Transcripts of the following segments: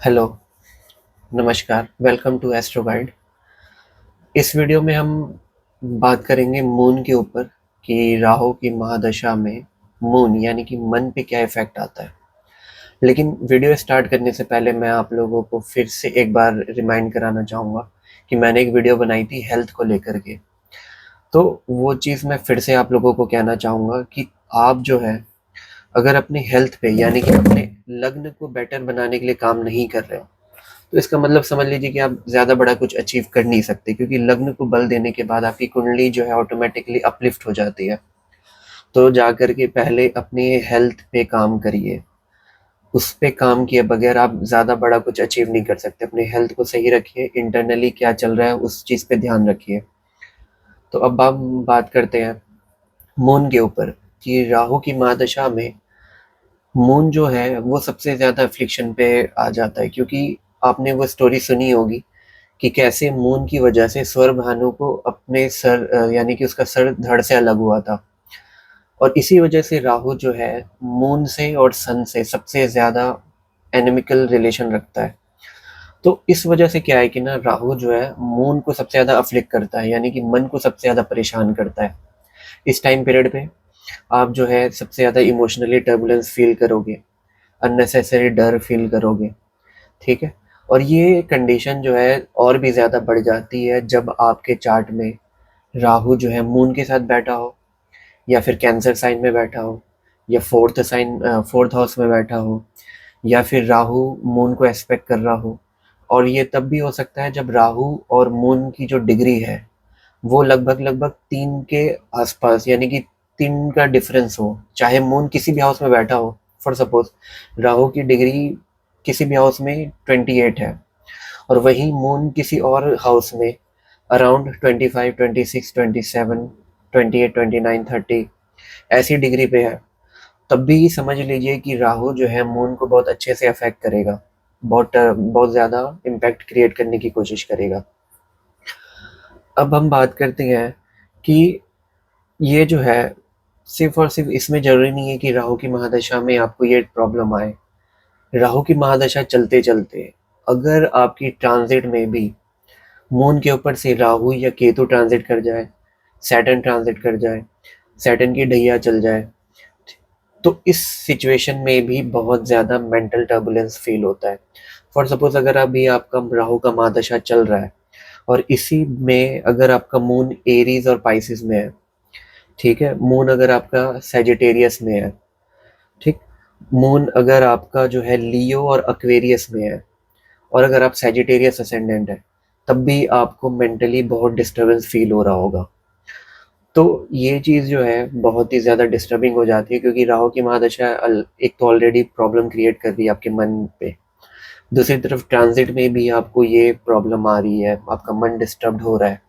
Hello, नमस्कार, welcome to astro guide. इस video में हम बात करेंगे मून के ऊपर कि राहु की महादशा में मून यानी कि मन पे क्या इफेक्ट आता है। लेकिन वीडियो स्टार्ट करने से पहले मैं आप लोगों को फिर से एक बार रिमाइंड कराना चाहूँगा कि मैंने एक वीडियो बनाई थी हेल्थ को लेकर के। तो वो चीज़ मैं फिर से आप लोगों को कहना चाहूँगा कि आप जो है अगर अपने हेल्थ पे यानी कि अपने लग्न को बेटर बनाने के लिए काम नहीं कर रहे हो, तो इसका मतलब समझ लीजिए कि आप ज़्यादा बड़ा कुछ अचीव कर नहीं सकते, क्योंकि लग्न को बल देने के बाद आपकी कुंडली जो है ऑटोमेटिकली अपलिफ्ट हो जाती है। तो जाकर के पहले अपनी हेल्थ पे काम करिए। उस पे काम किए बगैर आप ज़्यादा बड़ा कुछ अचीव नहीं कर सकते। अपने हेल्थ को सही रखिए, इंटरनली क्या चल रहा है उस चीज़ पे ध्यान रखिए। तो अब हम बात करते हैं मून के ऊपर कि राहु की महादशा में मून जो है वो सबसे ज़्यादा अफ्लिक्शन पे आ जाता है, क्योंकि आपने वो स्टोरी सुनी होगी कि कैसे मून की वजह से स्वरभानु को अपने सर यानी कि उसका सर धड़ से अलग हुआ था। और इसी वजह से राहु जो है मून से और सन से सबसे ज़्यादा एनिमिकल रिलेशन रखता है। तो इस वजह से क्या है कि ना राहु जो है मून को सबसे ज़्यादा अफ्लिक्ट करता है, यानी कि मन को सबसे ज़्यादा परेशान करता है। इस टाइम पीरियड पे आप जो है सबसे ज़्यादा इमोशनली टर्बुलेंस फील करोगे, अननेसेसरी डर फील करोगे, ठीक है। और ये कंडीशन जो है और भी ज़्यादा बढ़ जाती है जब आपके चार्ट में राहु जो है मून के साथ बैठा हो, या फिर कैंसर साइन में बैठा हो, या फोर्थ हाउस में बैठा हो, या फिर राहु मून को एस्पेक्ट कर रहा हो। और ये तब भी हो सकता है जब राहु और मून की जो डिग्री है वो लगभग लगभग 3 के आसपास, यानी कि 3 का डिफरेंस हो। चाहे मून किसी भी हाउस में बैठा हो, फॉर सपोज राहु की डिग्री किसी भी हाउस में 28 है और वहीं मून किसी और हाउस में अराउंड 25, 26, 27, 28, 29, 30 ऐसी डिग्री पे है, तब भी समझ लीजिए कि राहु जो है मून को बहुत अच्छे से अफेक्ट करेगा, बहुत बहुत ज़्यादा इम्पैक्ट क्रिएट करने की कोशिश करेगा। अब हम बात करते हैं कि ये जो है सिर्फ और सिर्फ इसमें ज़रूरी नहीं है कि राहु की महादशा में आपको ये प्रॉब्लम आए। राहु की महादशा चलते चलते अगर आपकी ट्रांजिट में भी मून के ऊपर से राहु या केतु ट्रांजिट कर जाए, सैटर्न ट्रांजिट कर जाए, सैटर्न की ढैया चल जाए, तो इस सिचुएशन में भी बहुत ज़्यादा मेंटल टर्बुलेंस फील होता है। फॉर सपोज अगर अभी आपका राहु का महादशा चल रहा है और इसी में अगर आपका मून एरीज और पाइसिस में है, ठीक है, मून अगर आपका सैजिटेरियस में है, ठीक, मून अगर आपका जो है लियो और एक्वेरियस में है, और अगर आप सैजिटेरियस असेंडेंट है, तब भी आपको मेंटली बहुत डिस्टर्बेंस फील हो रहा होगा। तो ये चीज़ जो है बहुत ही ज़्यादा डिस्टर्बिंग हो जाती है, क्योंकि राहु की महादशा एक तो ऑलरेडी प्रॉब्लम क्रिएट कर रही है आपके मन पे, दूसरी तरफ ट्रांजिट में भी आपको ये प्रॉब्लम आ रही है, आपका मन डिस्टर्ब्ड हो रहा है।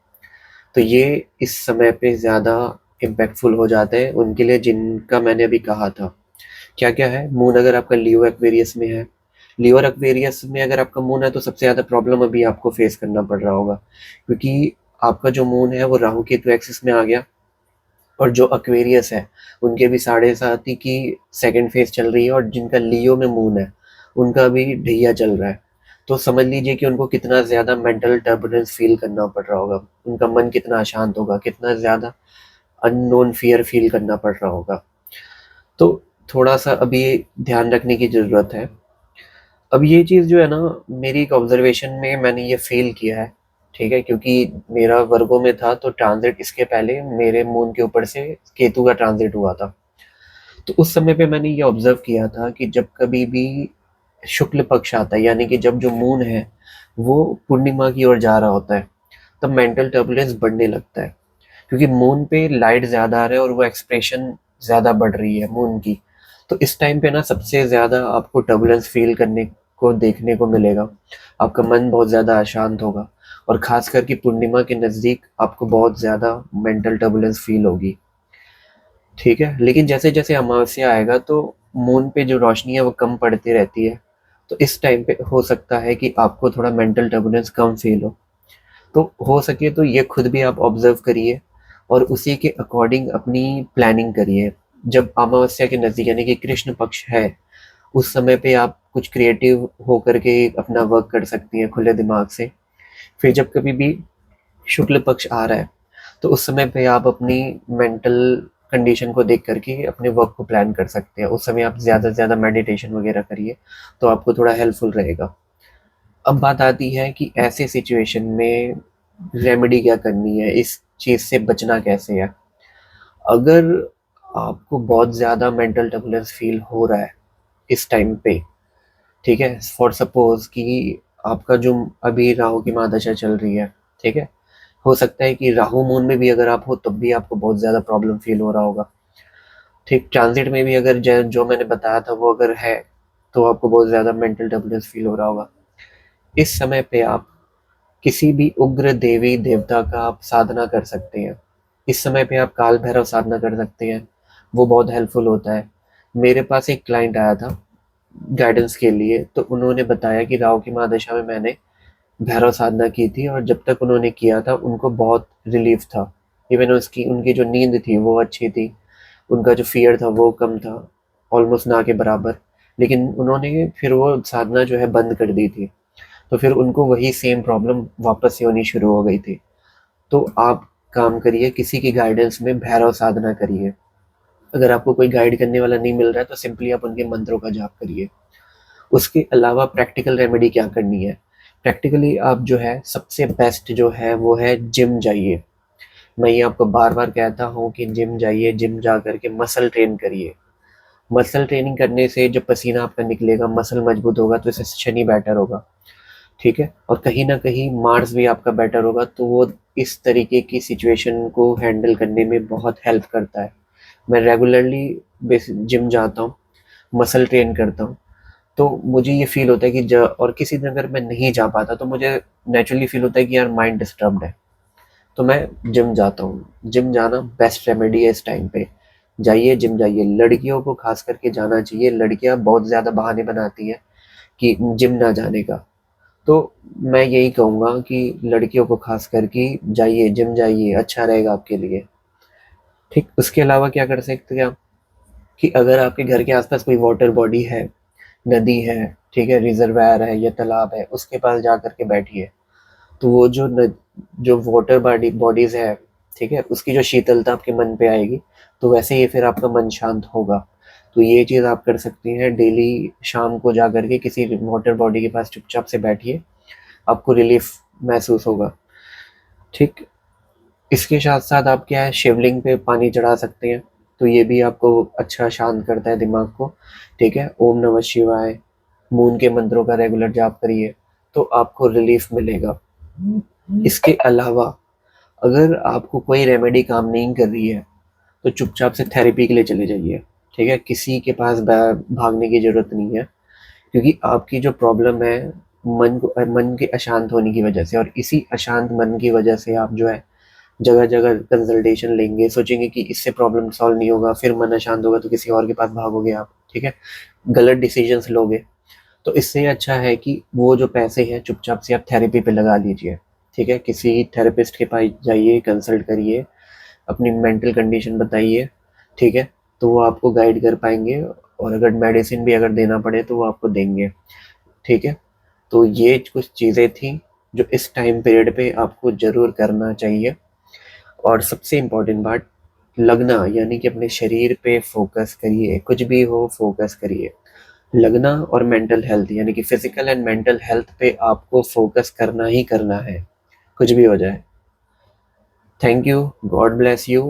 तो ये इस समय पे ज़्यादा इम्पैक्टफुल हो जाते हैं उनके लिए जिनका मैंने अभी कहा था। क्या क्या है, मून अगर आपका लियो एक्वेरियस में है, लियो और एक्वेरियस में अगर आपका मून है तो सबसे ज़्यादा प्रॉब्लम अभी आपको फेस करना पड़ रहा होगा, क्योंकि आपका जो मून है वो राहु केतु एक्सिस में आ गया, और जो एक्वेरियस है उनके भी 7.5 की सेकंड फेज चल रही है, और जिनका लियो में मून है उनका भी ढैया चल रहा है। तो समझ लीजिए कि उनको कितना ज़्यादा मेंटल टर्बुलेंस फील करना पड़ रहा होगा, उनका मन कितना अशांत होगा, कितना ज़्यादा अननोन फियर फील करना पड़ रहा होगा। तो थोड़ा सा अभी ध्यान रखने की ज़रूरत है। अब ये चीज़ जो है ना, मेरी एक ऑब्जर्वेशन में मैंने ये फील किया है, ठीक है, क्योंकि मेरा वर्गो में था तो ट्रांजिट इसके पहले मेरे मून के ऊपर से केतु का ट्रांजिट हुआ था। तो उस समय पे मैंने ये ऑब्जर्व किया था कि जब कभी भी शुक्ल पक्ष आता है, यानी कि जब जो मून है वो पूर्णिमा की ओर जा रहा होता है, तब मेंटल टर्बुलेंस बढ़ने लगता है, क्योंकि मून पे लाइट ज़्यादा आ रहा है और वो एक्सप्रेशन ज़्यादा बढ़ रही है मून की। तो इस टाइम पे ना सबसे ज़्यादा आपको टर्बुलेंस फील करने को देखने को मिलेगा, आपका मन बहुत ज़्यादा अशांत होगा, और ख़ास करके पूर्णिमा के नज़दीक आपको बहुत ज़्यादा मेंटल टर्बुलेंस फील होगी, ठीक है। लेकिन जैसे जैसे अमावस्या आएगा तो मून पे जो रोशनी है वो कम पड़ती रहती है, तो इस टाइम पे हो सकता है कि आपको थोड़ा मेंटल टर्बुलेंस कम फील हो। तो हो सके तो ये खुद भी आप ऑब्जर्व करिए और उसी के अकॉर्डिंग अपनी प्लानिंग करिए। जब अमावस्या के नज़दीक यानी कि कृष्ण पक्ष है उस समय पे आप कुछ क्रिएटिव होकर के अपना वर्क कर सकती हैं खुले दिमाग से। फिर जब कभी भी शुक्ल पक्ष आ रहा है तो उस समय पे आप अपनी मेंटल कंडीशन को देख करके अपने वर्क को प्लान कर सकते हैं। उस समय आप ज़्यादा से ज़्यादा मेडिटेशन वगैरह करिए तो आपको थोड़ा हेल्पफुल रहेगा। अब बात आती है कि ऐसे सिचुएशन में रेमेडी क्या करनी है, इस चीज़ से बचना कैसे है। अगर आपको बहुत ज़्यादा मेंटल टर्बुलेंस फील हो रहा है इस टाइम पे, ठीक है, फॉर सपोज कि आपका जो अभी राहु की महादशा चल रही है, ठीक है, हो सकता है कि राहु मून में भी अगर आप हो तब भी आपको बहुत ज़्यादा प्रॉब्लम फील हो रहा होगा। ठीक, ट्रांजिट में भी अगर जो मैंने बताया था वो अगर है तो आपको बहुत ज़्यादा मेंटल टर्बुलेंस फील हो रहा होगा। इस समय पे आप किसी भी उग्र देवी देवता का आप साधना कर सकते हैं। इस समय पे आप काल भैरव साधना कर सकते हैं, वो बहुत हेल्पफुल होता है। मेरे पास एक क्लाइंट आया था गाइडेंस के लिए, तो उन्होंने बताया कि राहु की महादशा में मैंने भैरव साधना की थी और जब तक उन्होंने किया था उनको बहुत रिलीफ था। इवन उसकी उनकी जो नींद थी वो अच्छी थी, उनका जो फियर था वो कम था, ऑलमोस्ट ना के बराबर। लेकिन उन्होंने फिर वो साधना जो है बंद कर दी थी, तो फिर उनको वही सेम प्रॉब्लम वापस से होनी शुरू हो गई थी। तो आप काम करिए, किसी की गाइडेंस में भैरव साधना करिए। अगर आपको कोई गाइड करने वाला नहीं मिल रहा है तो सिंपली आप उनके मंत्रों का जाप करिए। उसके अलावा प्रैक्टिकल रेमेडी क्या करनी है, प्रैक्टिकली आप जो है सबसे बेस्ट जो है वो है जिम जाइए। मैं ये आपको बार बार कहता हूँ कि जिम जाइए, जिम जा करके मसल ट्रेन करिए। मसल ट्रेनिंग करने से जब पसीना आपका निकलेगा, मसल मजबूत होगा, तो इससे शनि बेटर होगा, ठीक है, और कहीं ना कहीं मार्स भी आपका बेटर होगा, तो वो इस तरीके की सिचुएशन को हैंडल करने में बहुत हेल्प करता है। मैं रेगुलरली जिम जाता हूँ, मसल ट्रेन करता हूँ, तो मुझे ये फील होता है कि और किसी दिन अगर मैं नहीं जा पाता तो मुझे नेचुरली फील होता है कि यार माइंड डिस्टर्ब्ड है, तो मैं जिम जाता हूँ। जिम जाना बेस्ट रेमेडी है इस टाइम पे। जाइए, जिम जाइए। लड़कियों को खास करके जाना चाहिए, लड़कियां बहुत ज़्यादा बहाने बनाती हैं कि जिम ना जाने का। तो मैं यही कहूँगा कि लड़कियों को खास करके जाइए, जिम जाइए, अच्छा रहेगा आपके लिए। ठीक, उसके अलावा क्या कर सकते हैं आप कि अगर आपके घर के आसपास कोई वाटर बॉडी है, नदी है, ठीक है, रिजर्वायर है या तालाब है, उसके पास जा करके बैठिए। तो वो जो वाटर बॉडीज है, ठीक है, उसकी जो शीतलता आपके मन पे आएगी, तो वैसे ही फिर आपका मन शांत होगा। तो ये चीज़ आप कर सकती हैं, डेली शाम को जा करके किसी वाटर बॉडी के पास चुपचाप से बैठिए, आपको रिलीफ महसूस होगा। ठीक, इसके साथ साथ आप क्या है, शिवलिंग पे पानी चढ़ा सकते हैं, तो ये भी आपको अच्छा शांत करता है दिमाग को। ठीक है, ओम नमः शिवाय, मून के मंत्रों का रेगुलर जाप करिए, तो आपको रिलीफ मिलेगा। इसके अलावा अगर आपको कोई रेमेडी काम नहीं कर रही है तो चुपचाप से थेरेपी के लिए चले जाइए। ठीक है, किसी के पास भागने की जरूरत नहीं है, क्योंकि आपकी जो प्रॉब्लम है मन के अशांत होने की वजह से, और इसी अशांत मन की वजह से आप जो है जगह जगह कंसल्टेशन लेंगे, सोचेंगे कि इससे प्रॉब्लम सॉल्व नहीं होगा, फिर मन अशांत होगा तो किसी और के पास भागोगे आप, ठीक है, गलत डिसीजंस लोगे। तो इससे अच्छा है कि वो जो पैसे हैं चुपचाप से आप थेरेपी पे लगा लीजिए। ठीक है, किसी थेरेपिस्ट के पास जाइए, कंसल्ट करिए, अपनी मेंटल कंडीशन बताइए, ठीक है, तो वो आपको गाइड कर पाएंगे, और अगर मेडिसिन भी अगर देना पड़े तो वो आपको देंगे। ठीक है, तो ये कुछ चीज़ें थी जो इस टाइम पीरियड पे आपको ज़रूर करना चाहिए। और सबसे इम्पोर्टेंट बात, लगना, यानी कि अपने शरीर पे फोकस करिए, कुछ भी हो फोकस करिए। लगना और मेंटल हेल्थ, यानी कि फिजिकल एंड मेंटल हेल्थ पे आपको फोकस करना ही करना है, कुछ भी हो जाए। Thank you, God bless you.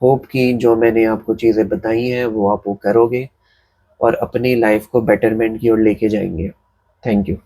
Hope कि जो मैंने आपको चीज़ें बताई हैं वो आप वो करोगे और अपनी लाइफ को बेटरमेंट की ओर लेके जाएंगे। Thank you.